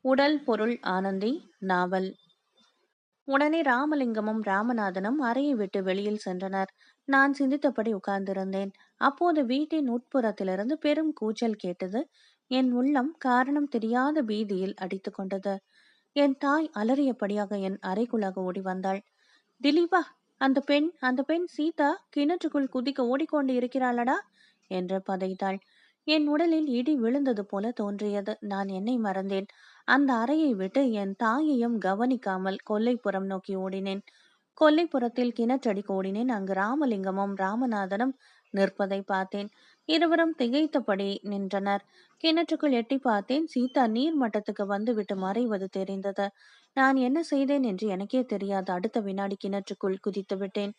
உடல் பொருள் ஆனந்தி நாவல். உடனே ராமலிங்கமும் ராமநாதனும் அறையை விட்டு வெளியில் சென்றனர். நான் சிந்தித்தபடி உட்கார்ந்திருந்தேன். அப்போது வீட்டின் உட்புறத்திலிருந்து பெரும் கூச்சல் கேட்டது. என் உள்ளம் காரணம் தெரியாத பீதியில் அடித்துக் கொண்டது. என் தாய் அலறியபடியாக என் அறைக்குள்ளாக ஓடி வந்தாள். திலீபா, அந்த பெண் சீதா கிணற்றுக்குள் குதிக்க ஓடிக்கொண்டு இருக்கிறாளடா என்று பதைத்தாள். என் உடலில் இடி விழுந்தது போல தோன்றியது. நான் என்னை மறந்தேன். அந்த அறையை விட்டு என் தாயையும் கவனிக்காமல் கொல்லைப்புறம் நோக்கி ஓடினேன். கொல்லைப்புறத்தில் கிணற்றடிக்க ஓடினேன். அங்கு ராமலிங்கமும் ராமநாதனும் நிற்பதை பார்த்தேன். இருவரும் திகைத்தபடி நின்றனர். கிணற்றுக்குள் எட்டி பார்த்தேன். சீதா நீர் மட்டத்துக்கு வந்துவிட்டு மறைவது தெரிந்தது. நான் என்ன செய்தேன் என்று எனக்கே தெரியாது. அடுத்த வினாடி கிணற்றுக்குள் குதித்து விட்டேன்.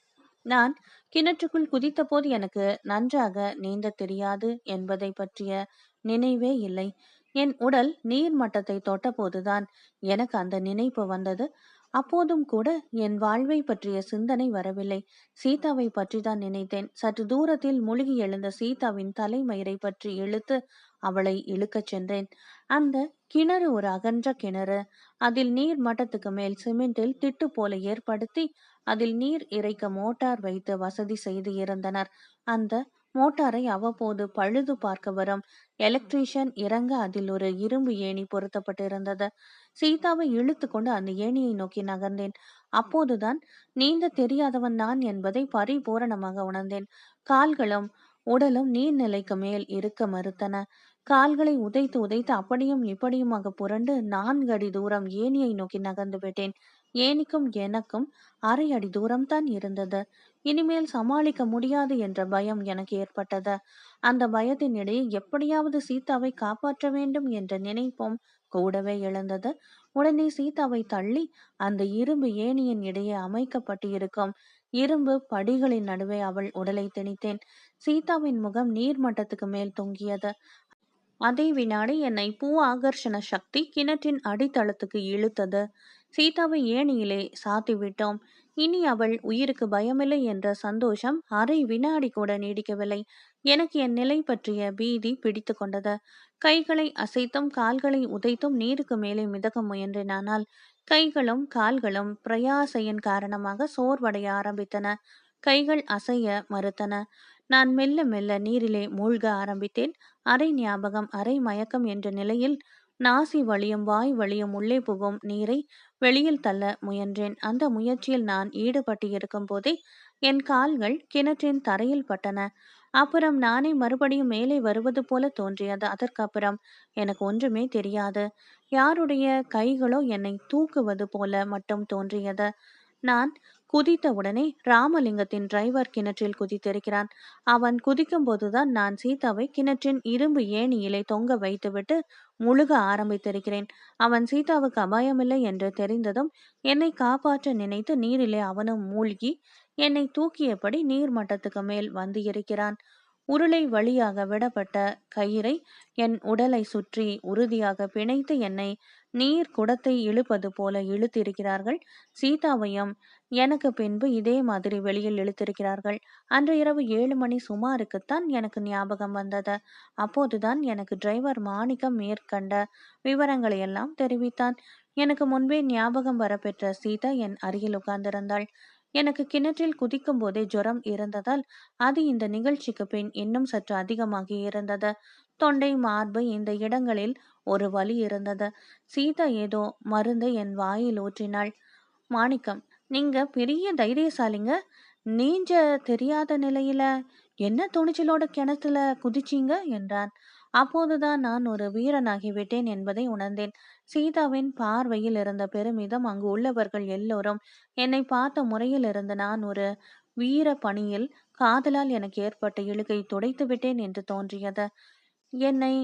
நான் கிணற்றுக்குள் குதித்தபோது எனக்கு நன்றாக நீந்தத் தெரியாது என்பதை பற்றிய நினைவே இல்லை. என் உடல் நீர் மட்டத்தை தொட்டபோதுதான் எனக்கு அந்த நினைப்பு வந்தது. அப்போதும் கூட என் வாழ்வை பற்றிய சிந்தனை வரவில்லை. சீதாவை பற்றிதான் நினைத்தேன். சற்று தூரத்தில் முழுகி எழுந்த சீதாவின் தலைமயிரை பற்றி இழுத்து அவளை இழுக்கச் சென்றேன். அந்த கிணறு ஒரு அகன்ற கிணறு. அதில் நீர் மட்டத்துக்கு மேல் சிமெண்டில் திட்டு போல ஏற்படுத்தி அதில் நீர் இறைக்க மோட்டார் வைத்து வசதி செய்து இருந்தனர். அந்த மோட்டாரை அவ்வப்போது பழுது பார்க்க வரும் எலக்ட்ரீஷியன் இறங்க அதில் ஒரு இரும்பு ஏணி பொருத்தப்பட்டிருந்தது. சீதாவை இழுத்து கொண்டு அந்த ஏணியை நோக்கி நகர்ந்தேன். அப்போதுதான் நீந்த தெரியாதவன் நான் என்பதை பரிபூரணமாக உணர்ந்தேன். கால்களும் உடலும் நீர்நிலைக்கு மேல் இருக்க மறுத்தன. கால்களை உதைத்து உதைத்து அப்படியும் இப்படியுமாக புரண்டு 4 அடி தூரம் ஏணியை நோக்கி நகர்ந்து விட்டேன். ஏணிக்கும் எனக்கும் 1/2 அடி தூரம்தான் இருந்தது. இனிமேல் சமாளிக்க முடியாது என்ற பயம் எனக்கு ஏற்பட்டது. அந்த பயத்தின் இடையே எப்படியாவது சீதாவை காப்பாற்ற வேண்டும் என்ற நினைப்பும் கூடவே எழுந்தது. உடனே சீதாவை தள்ளி அந்த இரும்பு ஏணியின் இடையே அமைக்கப்பட்டு இருக்கும் இரும்பு படிகளின் நடுவே அவள் உடலை திணித்தேன். சீதாவின் முகம் நீர்மட்டத்துக்கு மேல் தொங்கியது. அதே வினாடி என்னை பூ ஆகர்ஷண சக்தி கிணற்றின் அடித்தளத்துக்கு இழுத்தது. சீதாவை ஏணியிலே சாத்திவிட்டோம். இனி அவள் உயிருக்கு பயமில்லை என்ற சந்தோஷம் அரை வினாடி கூட நீடிக்கவில்லை. எனக்கு என் நிலை பற்றிய பீதி பிடித்து கொண்டது. கைகளை அசைத்தும் கால்களை உதைத்தும் நீருக்கு மேலே மிதக்க முயன்றேன். ஆனால் கைகளும் கால்களும் பிரயாசையின் காரணமாக சோர்வடைய ஆரம்பித்தன. கைகள் அசைய மறுத்தன. நான் மெல்ல மெல்ல நீரிலே மூழ்க ஆரம்பித்தேன். அரை ஞாபகம் அரை மயக்கம் என்ற நிலையில் நாசி வழியும் வாய் வழியும் உள்ளே புகும் நீரை வெளியில் தள்ள முயன்றேன். அந்த முயற்சியில் நான் ஈடுபட்டு இருக்கும் போதே என் கால்கள் கிணற்றின் தரையில் பட்டன. அப்புறம் நானே மறுபடியும் மேலே வருவது போல தோன்றியது. அதற்கப்புறம் எனக்கு ஒன்றுமே தெரியாது. யாருடைய கைகளோ என்னை தூக்குவது போல மட்டும் தோன்றியது. நான் குதித்த உடனே ராமலிங்கத்தின் டிரைவர் கிணற்றில் குதித்திருக்கிறான். அவன் குதிக்கும் போதுதான் நான் சீதாவை கிணற்றின் இரும்பு ஏணியிலே தொங்க வைத்துவிட்டு முழுக ஆரம்பித்திருக்கிறேன். அவன் சீதாவுக்கு அபாயமில்லை என்று தெரிந்ததும் என்னை காப்பாற்ற நினைத்து நீரிலே அவனும் மூழ்கி என்னை தூக்கியபடி நீர் மட்டத்துக்கு மேல் வந்து இருக்கிறான். உருளை வழியாக விடப்பட்ட கயிறை என் உடலை சுற்றி உறுதியாக பிணைத்து என்னை நீர் குடத்தை இழுப்பது போல இழுத்திருக்கிறார்கள். சீதாவையும் எனக்கு பின்பு இதே மாதிரி வெளியில் இழுத்திருக்கிறார்கள். அன்று இரவு 7 மணி சுமாருக்குத்தான் எனக்கு ஞாபகம் வந்தது. அப்போதுதான் எனக்கு டிரைவர் மாணிக்கம் மேற்கண்ட விவரங்களை எல்லாம் தெரிவித்தான். எனக்கு முன்பே ஞாபகம் வரப்பெற்ற சீதா என் அருகில் உட்கார்ந்திருந்தாள். எனக்கு கிணற்றில் குதிக்கும் போதே ஜுரம் இருந்ததால் அது இந்த நிகழ்ச்சிக்கு பின் இன்னும் சற்று அதிகமாகி இருந்தது. தொண்டை மார்பு இந்த இடங்களில் ஒரு வலி இருந்தது. சீதா ஏதோ மருந்து என் வாயில் ஊற்றினாள். மாணிக்கம், நீங்க பெரிய தைரியசாலிங்க. நீஞ்ச தெரியாத நிலையில என்ன துணிச்சலோட கிணத்துல குதிச்சீங்க என்றான். அப்போதுதான் நான் ஒரு வீரனாகிவிட்டேன் என்பதை உணர்ந்தேன். சீதாவின் பார்வையில் இருந்த பெருமிதம், அங்கு உள்ளவர்கள் எல்லோரும் என்னை பார்த்த முறையில் இருந்து நான் ஒரு வீர பணியில் காதலால் எனக்கு ஏற்பட்ட இழுக்கை துடைத்து விட்டேன் என்று தோன்றியது. என்னை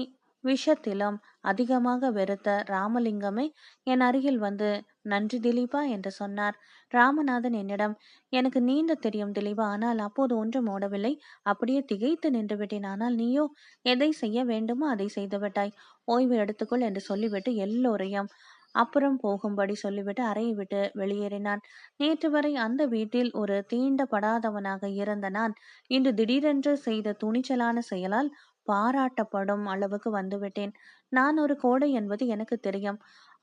விஷத்திலும் அதிகமாக வெறுத்த ராமலிங்கமே என் அருகில் வந்து நன்றி திலீபா என்று சொன்னார். ராமநாதன் என்னிடம், எனக்கு நீந்த தெரியும் திலீபா, ஆனால் அப்போது ஒன்றும் ஓடவில்லை. அப்படியே திகைத்து நின்று விட்டேன். ஆனால் நீயோ எதை செய்ய வேண்டுமோ அதை செய்து விட்டாய். ஓய்வு எடுத்துக்கொள் என்று சொல்லிவிட்டு எல்லோரையும் அப்புறம் போகும்படி சொல்லிவிட்டு அறையை விட்டு வெளியேறினான். நேற்று வரை அந்த வீட்டில் ஒரு தீண்டப்படாதவனாக இருந்த நான் இன்று திடீரென்று செய்த துணிச்சலான செயலால் பாராட்டப்படும் அளவுக்கு வந்துவிட்டேன். நான் ஒரு கோடை என்பது எனக்கு தெரியும்.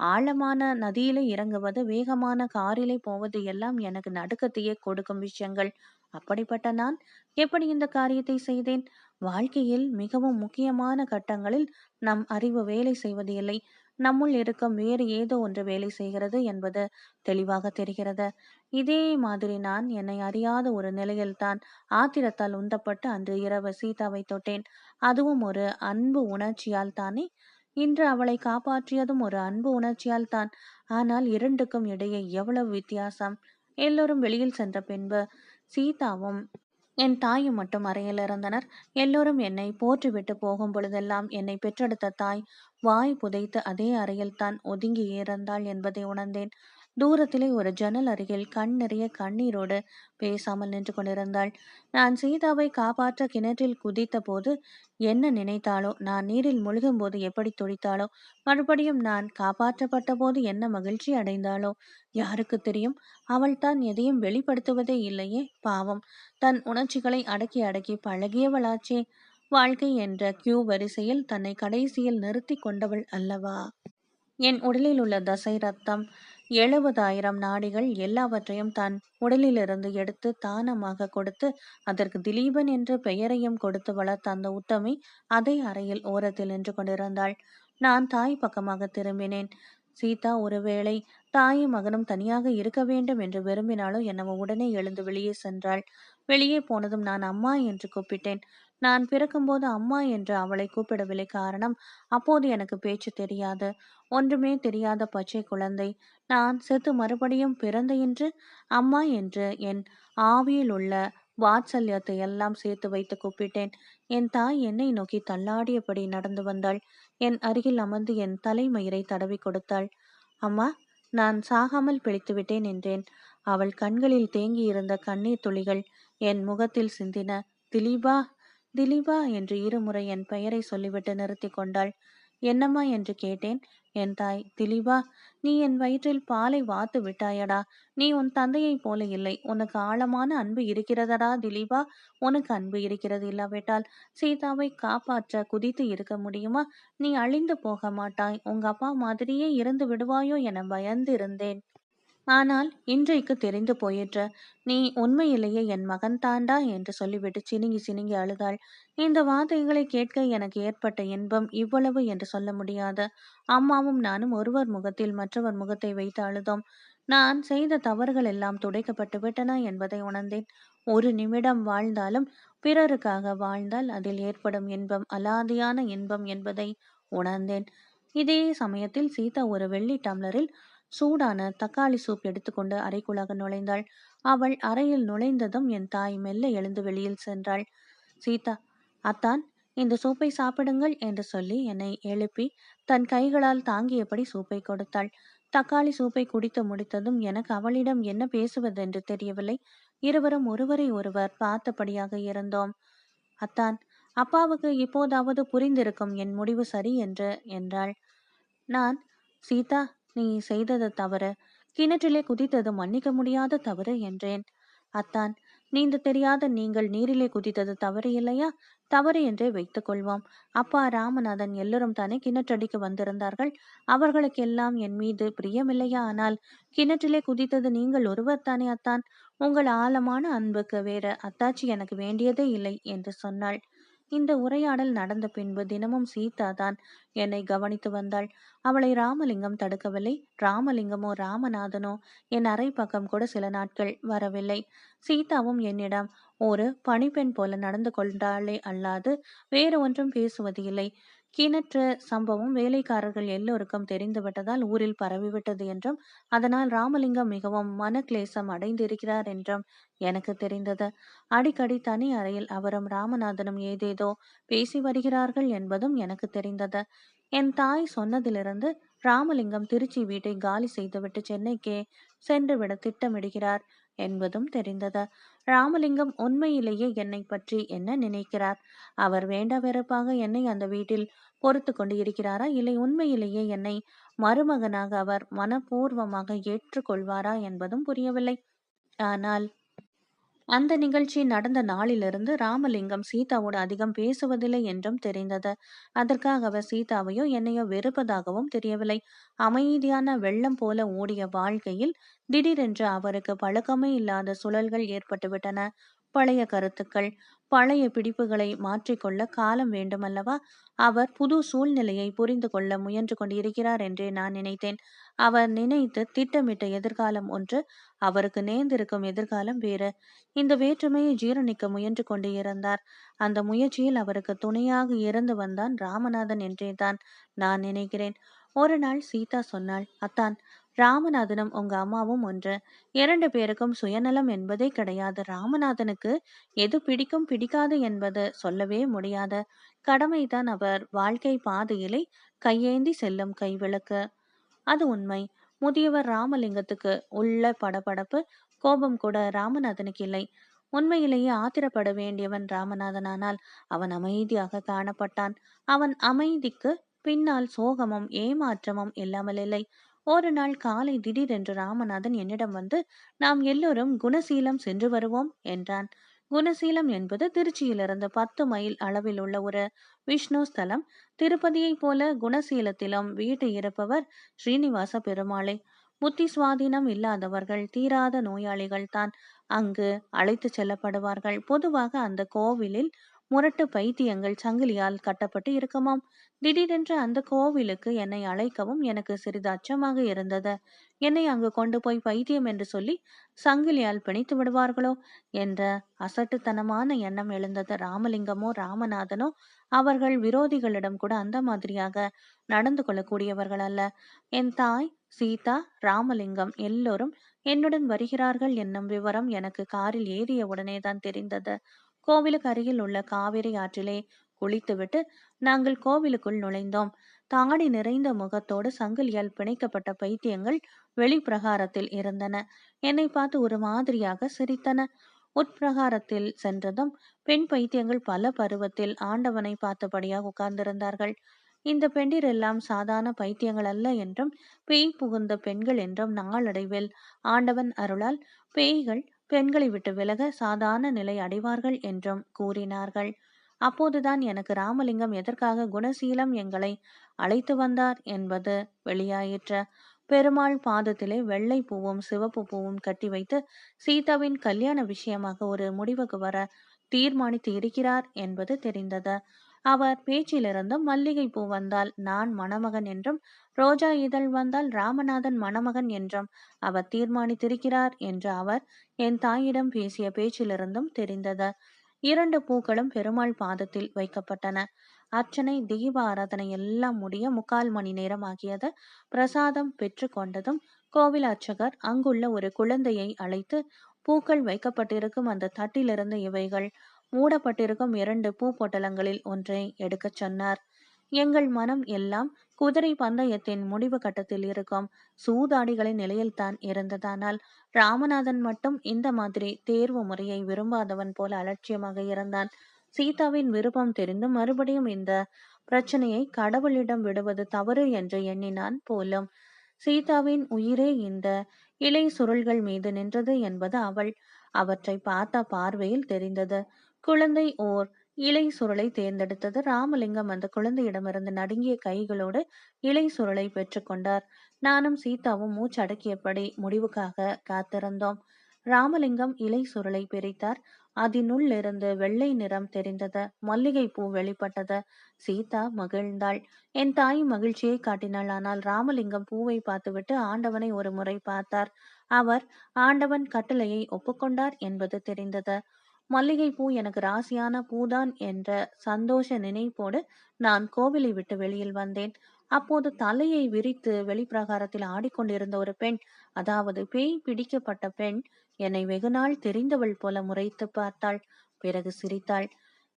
ஆழமான நதியிலே இறங்குவது, வேகமான காரிலே போவது எல்லாம் எனக்கு நடுக்கத்தையே கொடுக்கும் விஷயங்கள். அப்படிப்பட்ட நான் எப்படி இந்த காரியத்தை செய்தேன்? வாழ்க்கையில் மிகவும் முக்கியமான கட்டங்களில் நம் அறிவு வேலை செய்வது இல்லை. நம்முள் இருக்கும் வேறு ஏதோ ஒன்று வேலை செய்கிறது என்பது தெளிவாக தெரிகிறது. இதே மாதிரி நான் என்னை அறியாத ஒரு நிலையில்தான் ஆத்திரத்தால் உந்தப்பட்டு அன்று இரவு சீதாவை தொட்டேன். அதுவும் ஒரு அன்பு உணர்ச்சியால் தானே. இன்று அவளை காப்பாற்றியதும் ஒரு அன்பு உணர்ச்சியால் தான். ஆனால் இரண்டுக்கும் இடையே எவ்வளவு வித்தியாசம்! எல்லோரும் வெளியில் சென்ற பின்பு சீதாவும் என் தாயும் மட்டும் அறையில் இருந்தனர். எல்லோரும் என்னை போற்றிவிட்டு போகும் பொழுதெல்லாம் என்னை பெற்றெடுத்த தாய் வாய் புதைத்து அதே அறையில்தான் ஒதுங்கி இருந்தாள் என்பதை உணர்ந்தேன். தூரத்திலே ஒரு ஜன்னல் அருகில் கண் நிறைய கண்ணீரோடு பேசாமல் நின்று கொண்டிருந்தாள். நான் சீதாவை காப்பாற்ற கிணற்றில் குதித்த போது என்ன நினைத்தாளோ, நான் நீரில் முழுகும் போது எப்படி துடித்தாளோ, மறுபடியும் நான் காப்பாற்றப்பட்ட போது என்ன மகிழ்ச்சி அடைந்தாளோ யாருக்கு தெரியும்? அவள் தான் எதையும் வெளிப்படுத்துவதே இல்லையே, பாவம். தன் உணர்ச்சிகளை அடக்கி அடக்கி பழகியவளாச்சே. வாழ்க்கை என்ற கியூ வரிசையில் தன்னை கடைசியில் நிறுத்தி கொண்டவள் அல்லவா? என் உடலில் உள்ள தசை ரத்தம் 70,000 நாடிகள் எல்லாவற்றையும் தன் உடலிலிருந்து எடுத்து தானமாக கொடுத்து அதற்கு திலீபன் என்ற பெயரையும் கொடுத்து வளர்த்த அந்த உத்தமி அதே அறையில் ஓரத்தில் நின்று கொண்டிருந்தாள். நான் தாய் பக்கமாக திரும்பினேன். சீதா ஒருவேளை தாயும் மகனும் தனியாக இருக்க வேண்டும் என்று விரும்பினாலோ என்னவோ உடனே எழுந்து வெளியே சென்றாள். வெளியே போனதும் நான் அம்மா என்று கூப்பிட்டேன். நான் பிறக்கும்போது அம்மா என்று அவளை கூப்பிடவில்லை. காரணம், அப்போது எனக்கு பேச்சு தெரியாது. ஒன்றுமே தெரியாத பச்சை குழந்தை. நான் செத்து மறுபடியும் பிறந்த இன்று அம்மா என்று என் ஆவியில் உள்ள வாத்சல்யத்தை எல்லாம் சேர்த்து வைத்து கூப்பிட்டேன். என் தாய் என்னை நோக்கி தள்ளாடியபடி நடந்து வந்தாள். என் அருகில் அமர்ந்து என் தலைமயிரை தடவி கொடுத்தாள். அம்மா, நான் சாகாமல் பிழைத்து விட்டேன் என்றேன். அவள் கண்களில் தேங்கியிருந்த கண்ணீர் துளிகள் என் முகத்தில் சிந்தின. திலீபா, திலீபா என்று இருமுறை என் பெயரை சொல்லிவிட்டு நிறுத்தி கொண்டாள். என்னம்மா என்று கேட்டேன். என் தாய், திலீபா, நீ என் வயிற்றில் பாலை வாத்து விட்டாயடா. நீ உன் தந்தையைப் போல இல்லை. உனக்கு ஆழமான அன்பு இருக்கிறதடா திலீபா. உனக்கு அன்பு இருக்கிறது. இல்லாவிட்டால் சீதாவை காப்பாற்ற குதித்து இருக்க முடியுமா? நீ அழிந்து போக மாட்டாய். உங்க அப்பா மாதிரியே இருந்து விடுவாயோ என பயந்து இருந்தேன். ஆனால் இன்றைக்கு தெரிந்து போயிற்று. நீ உண்மையிலேயே என் மகன் தாண்டா என்று சொல்லிவிட்டு சினுங்கி சினுங்கி அழுதாள். இந்த வார்த்தைகளை கேட்க எனக்கு ஏற்பட்ட இன்பம் இவ்வளவு என்று சொல்ல முடியாது. அம்மாவும் நானும் ஒருவர் முகத்தில் மற்றவர் முகத்தை வைத்து அழுதோம். நான் செய்த தவறுகள் எல்லாம் துடைக்கப்பட்டு விட்டன என்பதை உணர்ந்தேன். ஒரு நிமிடம் வாழ்ந்தாலும் பிறருக்காக வாழ்ந்தால் அதில் ஏற்படும் இன்பம் அலாதியான இன்பம் என்பதை உணர்ந்தேன். இதே சமயத்தில் சீதா ஒரு வெள்ளி டம்ளரில் சூடான தக்காளி சூப் எடுத்துக்கொண்டு அறைக்குள்ளாக நுழைந்தாள். அவள் அறையில் நுழைந்ததும் என் தாய் மெல்ல எழுந்து வெளியில் சென்றாள். சீதா, அத்தான், இந்த சூப்பை சாப்பிடுங்கள் என்று சொல்லி என்னை எழுப்பி தன் கைகளால் தாங்கியபடி சூப்பை கொடுத்தாள். தக்காளி சூப்பை குடித்து முடித்ததும் எனக்கு அவளிடம் என்ன பேசுவதென்று தெரியவில்லை. இருவரும் ஒருவரை ஒருவர் பார்த்தபடியாக இருந்தோம். அத்தான், அப்பாவுக்கு இப்போதாவது புரிந்திருக்கும் என் முடிவு சரி என்றாள். நான், சீதா, நீ செய்தது தவறு. கிணற்றிலே குதித்தது மன்னிக்க முடியாத தவறு என்றேன். அத்தான், நீந்த தெரியாத நீங்கள் நீரிலே குதித்தது தவறு இல்லையா? தவறு என்றே வைத்துக் கொள்வோம். அப்பா ராமநாதன் எல்லோரும் தானே கிணற்றடிக்கு வந்திருந்தார்கள். அவர்களுக்கெல்லாம் என் மீது பிரியமில்லையா? ஆனால் கிணற்றிலே குதித்தது நீங்கள் ஒருவர் தானே அத்தான். உங்கள் ஆழமான அன்புக்கு வேறு அத்தாட்சி எனக்கு வேண்டியதே இல்லை என்று சொன்னாள். இந்த உரையாடல் நடந்த பின்பு தினமும் சீதா தான் என்னை கவனித்து வந்தாள். அவளை ராமலிங்கம் தடுக்கவில்லை. ராமலிங்கமோ ராமநாதனோ என் அறை பக்கம் கூட சில நாட்கள் வரவில்லை. சீதாவும் என்னிடம் ஒரு பணிப்பெண் போல நடந்து கொண்டாளே அல்லாது வேறு ஒன்றும் பேசுவது இல்லை. கிணற்று சம்பவம் வேலைக்காரர்கள் எல்லோருக்கும் தெரிந்துவிட்டதால் ஊரில் பரவிவிட்டது என்றும் அதனால் ராமலிங்கம் மிகவும் மனக்லேசம் அடைந்திருக்கிறார் என்றும் எனக்கு தெரிந்தது. அடிக்கடி தனி அறையில் அவரும் ராமநாதனும் ஏதேதோ பேசி வருகிறார்கள் என்பதும் எனக்கு தெரிந்தது. என் தாய் சொன்னதிலிருந்து ராமலிங்கம் திருச்சி வீட்டை காலி செய்துவிட்டு சென்னைக்கே சென்றுவிட திட்டமிடுகிறார் என்பதும் தெரிந்தது. ராமலிங்கம் உண்மையிலேயே என்னை பற்றி என்ன நினைக்கிறார்? அவர் வேண்டா வெறுப்பாக என்னை அந்த வீட்டில் பொறுத்து கொண்டு இருக்கிறாரா, இல்லை உண்மையிலேயே என்னை மருமகனாக அவர் மனப்பூர்வமாக ஏற்றுக்கொள்வாரா என்பதும் புரியவில்லை. ஆனால் அந்த நிகழ்ச்சி நடந்த நாளிலிருந்து ராமலிங்கம் சீதாவோடு அதிகம் பேசுவதில்லை என்றும் தெரிந்தது. அதற்காக அவர் சீதாவையோ என்னையோ வெறுப்பதாகவும் தெரியவில்லை. அமைதியான வெள்ளம் போல ஓடிய வாழ்க்கையில் திடீரென்று அவருக்கு பழக்கமே இல்லாத சுழல்கள் ஏற்பட்டுவிட்டன. பழைய கருத்துக்கள், பழைய பிடிப்புகளை மாற்றிக்கொள்ள காலம் வேண்டுமல்லவா? அவர் புது சூழ்நிலையை புரிந்து கொள்ள முயன்று கொண்டிருக்கிறார் என்றே நான் நினைத்தேன். அவர் நினைத்து திட்டமிட்ட எதிர்காலம் ஒன்று, அவருக்கு நேர்ந்திருக்கும் எதிர்காலம் வேறு. இந்த வேற்றுமையை ஜீரணிக்க முயன்று கொண்டு இருந்தார். அந்த முயற்சியில் அவருக்கு துணையாக இருந்து வந்தான் ராமநாதன் என்றே தான் நான் நினைக்கிறேன். ஒரு நாள் சீதா சொன்னாள், அத்தான், ராமநாதனும் உங்க அம்மாவும் ஒன்று. 2 பேருக்கும் சுயநலம் என்பதே கிடையாது. ராமநாதனுக்கு எது பிடிக்கும் பிடிக்காது என்பது சொல்லவே முடியாது. கடமைதான் அவர் வாழ்க்கை பாதையிலே கையேந்தி செல்லும் கைவிளக்கு. அது உண்மை. முதியவர் ராமலிங்கத்துக்கு உள்ள படபடப்பு, கோபம் கூட ராமநாதனுக்கு இல்லை. உண்மையிலேயே ஆத்திரப்பட வேண்டியவன் ராமநாதனானால் அவன் அமைதியாக காணப்பட்டான். அவன் அமைதிக்கு பின்னால் சோகமும் ஏமாற்றமும் இல்லாமல் இல்லை. ஒரு நாள் காலை திடீரென்று ராமநாதன் என்னிடம் வந்து, நாம் எல்லோரும் குணசீலம் சென்று வருவோம் என்றான். குணசீலம் என்பது திருச்சியிலிருந்து 10 மைல் அளவில் உள்ள ஒரு விஷ்ணு ஸ்தலம். திருப்பதியைப் போல குணசீலத்திலும் வீட்டு இருப்பவர் ஸ்ரீனிவாச பெருமாளே. புத்தி சுவாதீனம் இல்லாதவர்கள், தீராத நோயாளிகள் தான் அங்கு அழைத்துச் செல்லப்படுவார்கள். பொதுவாக அந்த கோவிலில் முரட்டு பைத்தியங்கள் சங்கிலியால் கட்டப்பட்டு இருக்குமாம். திடீரென்று அந்த கோவிலுக்கு என்னை அழைக்கவும் எனக்கு சிறிது அச்சமாக இருந்தது. என்னை அங்கு கொண்டு போய் பைத்தியம் என்று சொல்லி சங்கிலியால் பிணைத்து விடுவார்களோ என்ற அசட்டுத்தனமான எண்ணம் எழுந்தது. ராமலிங்கமோ ராமநாதனோ அவர்கள் விரோதிகளிடம் கூட அந்த மாதிரியாக நடந்து கொள்ளக்கூடியவர்கள் அல்ல. என் தாய், சீதா, ராமலிங்கம் எல்லோரும் என்னுடன் வருகிறார்கள் என்னும் விவரம் எனக்கு காரில் ஏறிய உடனேதான் தெரிந்தது. கோவிலுக்கு அருகில் உள்ள காவிரி ஆற்றிலே குளித்துவிட்டு நாங்கள் கோவிலுக்குள் நுழைந்தோம். தாடி நிறைந்த முகத்தோடு சங்கிலியால் பிணைக்கப்பட்ட பைத்தியங்கள் வெளிப்பிரகாரத்தில் இருந்தன. என்னை பார்த்து ஒரு மாதிரியாக சிரித்தன. உட்பிரகாரத்தில் சென்றதும் பெண் பைத்தியங்கள் பல பருவத்தில் ஆண்டவனை பார்த்தபடியாக உட்கார்ந்திருந்தார்கள். இந்த பெண்டிர் எல்லாம் சாதாரண பைத்தியங்கள் அல்ல என்றும், பேய் புகுந்த பெண்கள் என்றும், நாளடைவில் ஆண்டவன் அருளால் பேய்கள் பெண்களை விட்டு விலக சாதாரண நிலை அடைவார்கள் என்றும் கூறினார்கள். அப்போதுதான் எனக்கு ராமலிங்கம் எதற்காக குணசீலம் எங்களை அழைத்து வந்தார் என்பது வெளியாயிற்று. பெருமாள் பாதத்திலே வெள்ளை பூவும் சிவப்பு பூவும் கட்டி வைத்து சீதாவின் கல்யாண விஷயமாக ஒரு முடிவுக்கு வர தீர்மானித்து இருக்கிறார் என்பது தெரிந்தது. அவர் பேச்சிலிருந்து மல்லிகை பூ வந்தால் நான் மணமகன் என்றும், ரோஜா இதழ் வந்தால் ராமநாதன் மணமகன் என்றும் அவர் தீர்மானித்திருக்கிறார் என்று அவர் என் தாயிடம் பேசிய பேச்சிலிருந்தும் தெரிந்தது. 2 பூக்களும் பெருமாள் பாதத்தில் வைக்கப்பட்டன. அர்ச்சனை, தீப ஆராதனை எல்லாம் முடிய 3/4 மணி நேரம் ஆகியது. பிரசாதம் பெற்று கொண்டதும் கோவில் அர்ச்சகர் அங்குள்ள ஒரு குழந்தையை அழைத்து, பூக்கள் வைக்கப்பட்டிருக்கும் அந்த தட்டிலிருந்து இவைகள் மூடப்பட்டிருக்கும் 2 பூ பொட்டலங்களில் ஒன்றை எடுக்கச் சொன்னார். எங்கள் மனம் எல்லாம் குதிரை பந்தயத்தின் முடிவு கட்டத்தில் இருக்கும் சூதாடிகளின் நிலையில்தான் இருந்ததானால், ராமநாதன் மட்டும் இந்த மாதிரி தேர்வு முறையை விரும்பாதவன் போல அலட்சியமாக இருந்தான். சீதாவின் விருப்பம் தெரிந்து மறுபடியும் இந்த பிரச்சனையை கடவுளிடம் விடுவது தவறு என்று எண்ணினான் போலும். சீதாவின் உயிரே இந்த இலை சுருள்கள் மீது நின்றது என்பது அவற்றை பார்த்த பார்வையில் தெரிந்தது. குழந்தை ஓர் இலை சுருளை தேர்ந்தெடுத்தது. ராமலிங்கம் அந்த குழந்தையிடமிருந்து நடுங்கிய கைகளோடு இலை சுருளை பெற்றுக்கொண்டார். நானும் சீதாவும் மூச்சடக்கியபடி முடிவுக்காக காத்திருந்தோம். ராமலிங்கம் இலை சுருளை பிரித்தார். அதனுள்ளிருந்து வெள்ளை நிறம் தெரிந்தது. மல்லிகை பூ வெளிப்பட்டது. சீதா மகிழ்ந்தாள். என் தாய் மகிழ்ச்சியை காட்டினாள். ஆனால் ராமலிங்கம் பூவை பார்த்துவிட்டு ஆண்டவனை ஒரு முறை பார்த்தார். அவர் ஆண்டவன் கட்டளையை ஒப்புக்கொண்டார் என்பது தெரிந்தது. மல்லிகை பூ எனக்கு ராசியான பூதான் என்ற சந்தோஷ நினைப்போடு நான் கோவிலை விட்டு வெளியில் வந்தேன். அப்போது தலையை விரித்து வெளிப்பிரகாரத்தில் ஆடிக்கொண்டிருந்த ஒரு பெண், அதாவது பேய் பிடிக்கப்பட்ட பெண், என்னை வெகுநாள் தெரிந்தவள் போல முறைத்து பார்த்தாள். பிறகு சிரித்தாள்.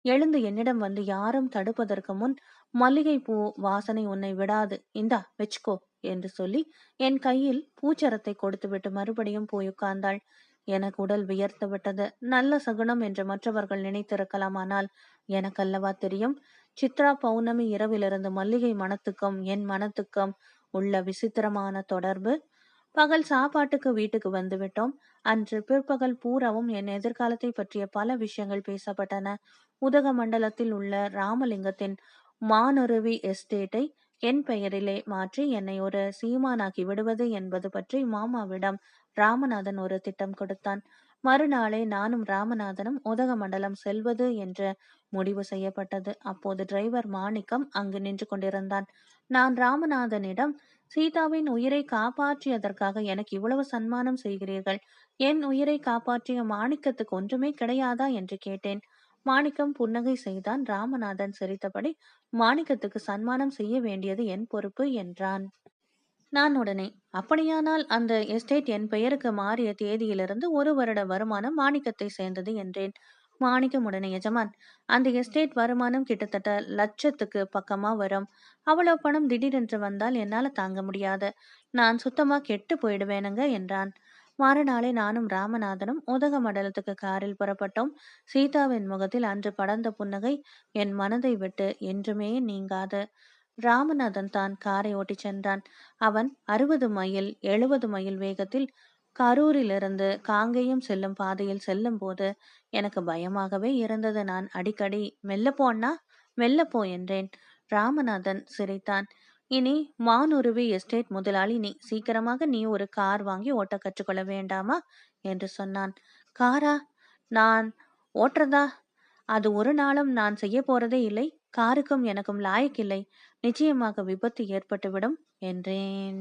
எழுந்து என்னிடம் வந்து யாரும் தடுப்பதற்கு முன், மல்லிகை பூ வாசனை உன்னை விடாது, இந்தா வச்சுக்கோ என்று சொல்லி என் கையில் பூச்சரத்தை கொடுத்துவிட்டு மறுபடியும் போய் உட்கார்ந்தாள். எனக்கு உடல் வியர்த்து விட்டது. நல்ல சகுனம் என்று மற்றவர்கள் நினைத்திருக்கலாம். ஆனால் எனக்கல்லவா தெரியும், சித்ரா பௌர்ணமி இரவிலிருந்து மல்லிகை மனத்துக்கும் என் மனத்துக்கும் உள்ள விசித்திரமான தொடர்பு. பகல் சாப்பாட்டுக்கு வீட்டுக்கு வந்துவிட்டோம். அன்று பிற்பகல் பூராவும் என் எதிர்காலத்தை பற்றிய பல விஷயங்கள் பேசப்பட்டன. உதகமண்டலத்தில் உள்ள ராமலிங்கத்தின் மானருவி எஸ்டேட்டை என் பெயரிலே மாற்றி என்னை ஒரு சீமானாக்கி விடுவது என்பது பற்றி மாமாவிடம் ராமநாதன் ஒரு திட்டம் கொடுத்தான். மறுநாளே நானும் ராமநாதனும் உதகமண்டலம் செல்வது என்று முடிவு செய்யப்பட்டது. அப்போது டிரைவர் மாணிக்கம் அங்கு நின்று கொண்டிருந்தான். நான் ராமநாதனிடம், சீதாவின் உயிரை காப்பாற்றியதற்காக எனக்கு இவ்வளவு சன்மானம் செய்கிறீர்கள், என் உயிரை காப்பாற்றிய மாணிக்கத்துக்கு ஒன்றுமே கிடையாதா என்று கேட்டேன். மாணிக்கம் புன்னகை செய்தான். ராமநாதன் சிரித்தபடி, மாணிக்கத்துக்கு சன்மானம் செய்ய வேண்டியது என் பொறுப்பு என்றான். நான் உடனே, அப்படியானால் அந்த எஸ்டேட் என் பெயருக்கு மாறிய தேதியிலிருந்து 1 வருட வருமானம் மாணிக்கத்தை சேர்ந்தது என்றேன். மாணிக்கம் உடனே, எஜமான், அந்த எஸ்டேட் வருமானம் கிட்டத்தட்ட லட்சத்துக்கு பக்கமா வரும். அவ்வளவு பணம் திடீரென்று வந்தால் என்னால தாங்க முடியாது. நான் சுத்தமா கெட்டு போயிடுவேனுங்க என்றான். மறுநாளே நானும் ராமநாதனும் உதகமண்டலத்துக்கு காரில் புறப்பட்டோம். சீதாவின் முகத்தில் அன்று படர்ந்த புன்னகை என் மனதை விட்டு என்றுமே நீங்காது. ராமநாதன் தான் காரை ஓட்டிச் சென்றான். அவன் 60 மைல் 70 மைல் வேகத்தில் கரூரிலிருந்து காங்கேயம் செல்லும் பாதையில் செல்லும் போது எனக்கு பயமாகவே இருந்தது. நான் அடிக்கடி, மெல்ல போ அண்ணா, மெல்ல போ என்றேன். ராமநாதன் சிரித்தான். இனி மானுருவி எஸ்டேட் முதலாளி நீ, சீக்கிரமாக நீ ஒரு கார் வாங்கி ஓட்ட கற்றுக்கொள்ள வேண்டாமா என்று சொன்னான். காரா? நான் ஓட்டுறதா? அது ஒரு நாளும் நான் செய்ய போறதே இல்லை. காருக்கும் எனக்கும் லாயக்கில்லை. நிச்சயமாக விபத்து ஏற்பட்டுவிடும் என்றேன்.